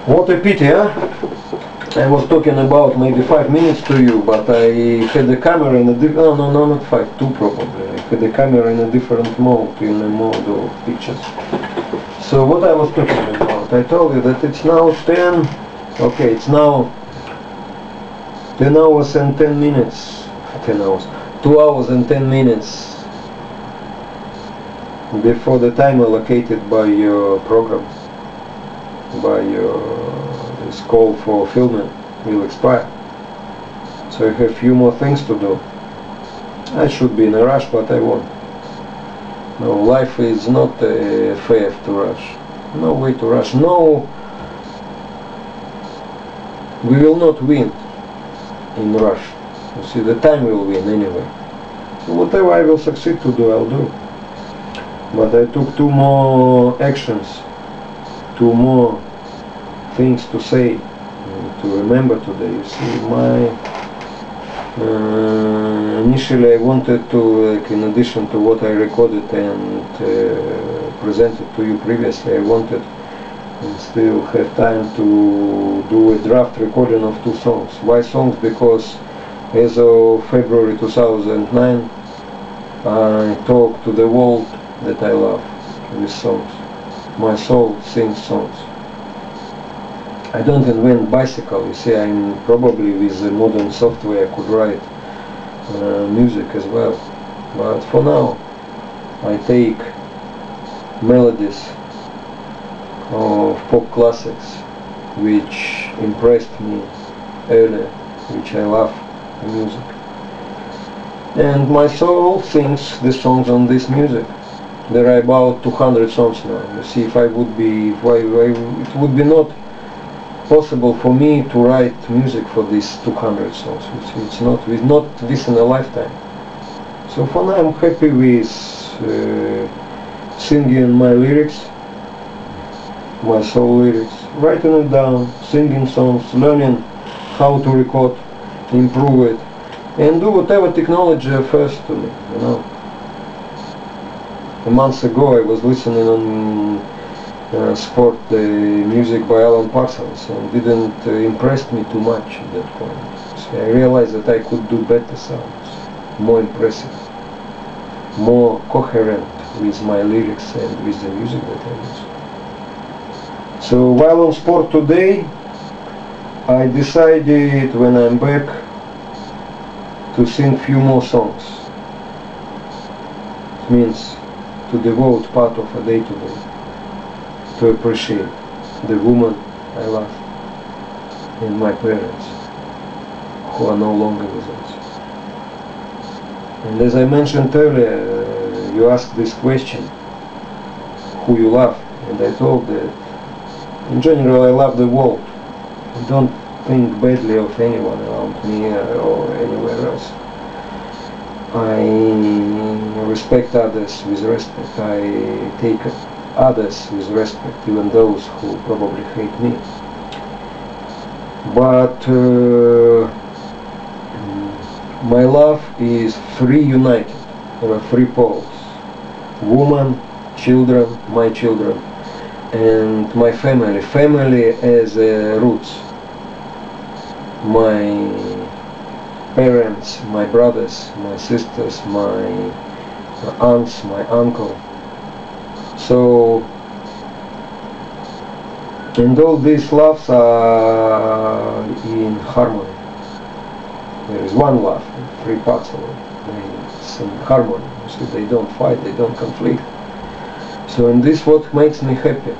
What a pity, huh? I was talking about maybe 5 minutes to you, but I had the camera in a different... No, not 5, 2 probably. I had the camera in a different mode, in a mode of pictures. So what I was talking about, I told you that it's now 10... Okay, it's now 10 hours and 10 minutes. 10 hours. 2 hours and 10 minutes before the time allocated by your program, by this call for filming will expire. So I have few more things to do. I should be in a rush, but I won't. No, life is not a fair to rush. No way to rush. No, we will not win in rush. You see, the time will win anyway. So whatever I will succeed to do, I'll do. But I took 2 more actions, 2 more things to say, to remember today. You see, initially I wanted to, like, in addition to what I recorded and presented to you previously, I wanted and still have time to do a draft recording of 2 songs. Why songs? Because as of February 2009 I talk to the world that I love with songs. My soul sings songs. I don't invent bicycle. You see, I'm probably with the modern software I could write music as well. But for now I take melodies of pop classics which impressed me earlier, which I love the music. And my soul sings the songs on this music. There are about 200 songs now. You see, if I would be, it would be not possible for me to write music for these 200 songs. You see, it's not this in a lifetime. So for now I'm happy with singing my lyrics, my soul lyrics, writing it down, singing songs, learning how to record, improve it, and do whatever technology offers to me, you know. A month ago I was listening on sport music by Alan Parsons, and didn't impress me too much at that point. So I realized that I could do better sounds, more impressive, more coherent with my lyrics and with the music that I use. So while on sport today, I decided when I'm back to sing few more songs. It means to devote part of a day today to appreciate the woman I love and my parents who are no longer with us. And as I mentioned earlier, you asked this question, who you love, and I told that in general I love the world. I don't think badly of anyone around me or anywhere else. I respect others with respect. I take others with respect, even those who probably hate me. But my love is 3 united. There are 3 poles: woman, children, my children, and my family. Family as roots. My parents, my brothers, my sisters, my aunts, my uncle. So, and all these loves are in harmony. There is one love, 3 parts of it. It's in harmony. So they don't fight, they don't conflict. So, and this is what makes me happy.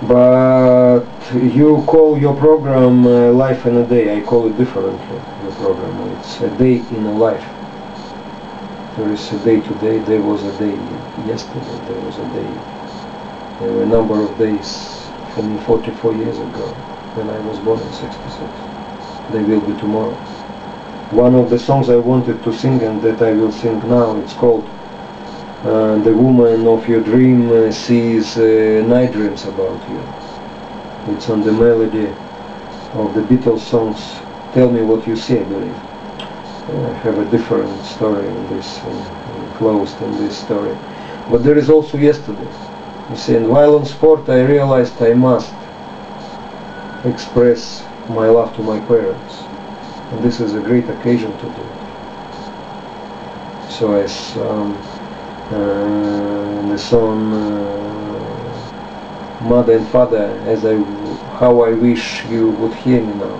But you call your program Life in a Day. I call it differently, your program. It's a day in a life. There is a day today, there was a day yesterday, there was a day. There were a number of days for me 44 years ago, when I was born in 66. They will be tomorrow. One of the songs I wanted to sing and that I will sing now, it's called The Woman of Your Dream Sees Night Dreams About You. It's on the melody of the Beatles songs Tell Me What You See, I believe. I have a different story in this, closed in this story. But there is also yesterday. You see, and while on sport I realized I must express my love to my parents, and this is a great occasion to do it. So as the song Mother and Father, how I wish you would hear me now.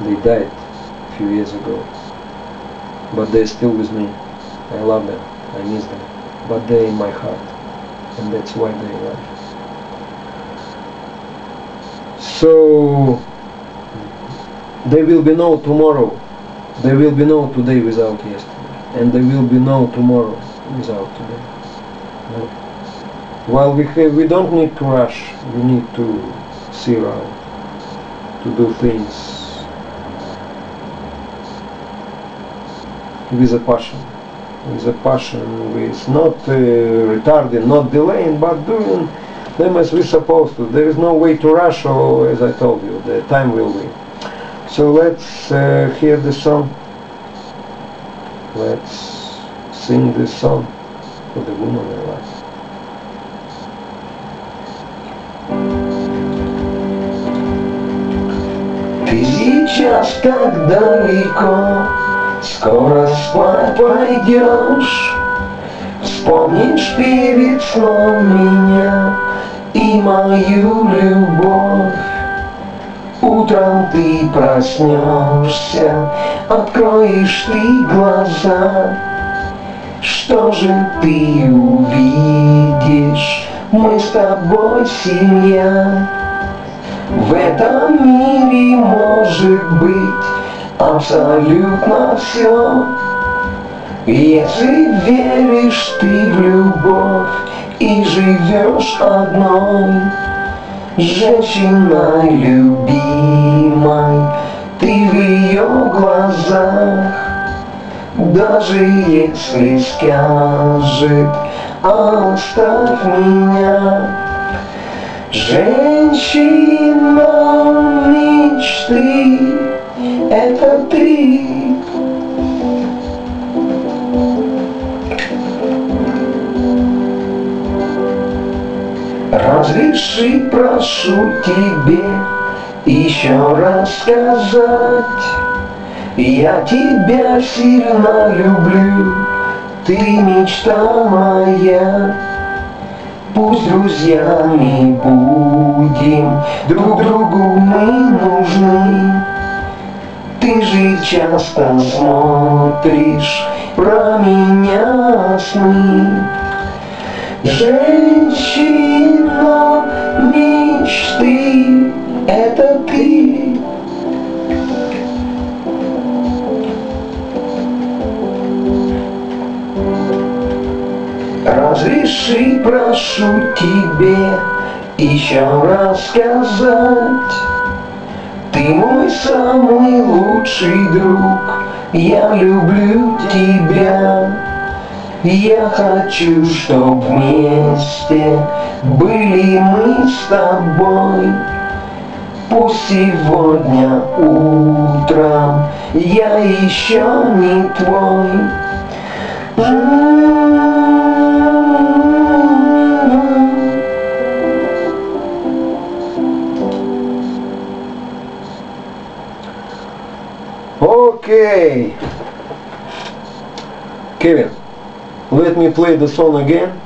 They died a few years ago, but they're still with me. I love them, I miss them, but they're in my heart, and that's why they're alive. So there will be no tomorrow, there will be no today without yesterday, and there will be no tomorrow without today. No. While we don't need to rush, we need to see around, to do things with a passion, with not retarding, not delaying, but doing them as we're supposed to. There is no way to rush, or as I told you, the time will be. So let's hear the song. Let's sing this song for the woman I love. Ты сейчас так далеко, скоро спать пойдешь. Вспомнишь перед сном меня и мою любовь. Утром ты проснешься, откроешь ты глаза. Что же ты увидишь? Мы с тобой семья. В этом мире может быть абсолютно все. Если веришь ты в любовь и живешь одной женщиной любимой, ты в ее глазах, даже если скажет оставь меня. Женщина мечты, это ты. Разреши, прошу тебе еще раз сказать, я тебя сильно люблю, ты мечта моя. Пусть друзьями будем, друг другу мы нужны. Ты же часто смотришь про меня сны. Женщина мечты, это ты. Разреши, прошу тебе еще раз сказать, ты мой самый лучший друг, я люблю тебя. Я хочу, чтоб вместе были мы с тобой. Пусть сегодня утром я еще не твой. Okay, Kevin, let me play the song again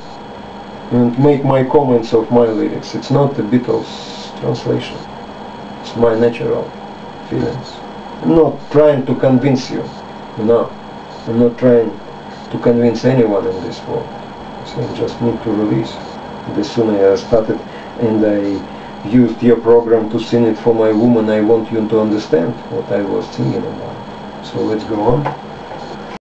and make my comments of my lyrics. It's not the Beatles translation, it's my natural feelings. I'm not trying to convince you, no, I'm not trying to convince anyone in this world. So I just need to release. The sooner I started and I used your program to sing it for my woman, I want you to understand what I was singing about. So let's go on.